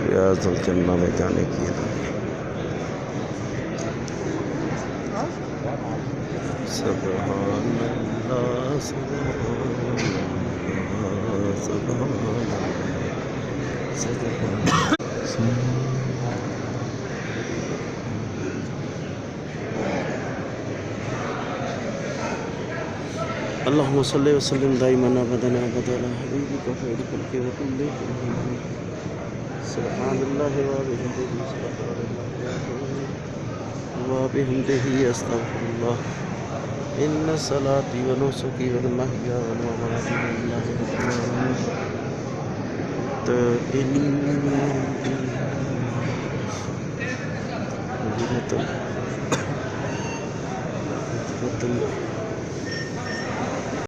रियाजुल जन्नह में जाने की सुब्हानल्लाह सुब्हानल्लाह सुब्हानल्लाह। अल्लाहुम्मा सल्लि व सल्लिम दाइमन अबदन अला हबीबिका खैरिल खल्क़ि व कुल्लिहिम। सुब्हानल्लाहि व बिहम्दिही अस्तगफिरुल्लाह। इन्ना सलाती व नुसुकी व महया व ममाती लिल्लाहि रब्बिल आलमीन।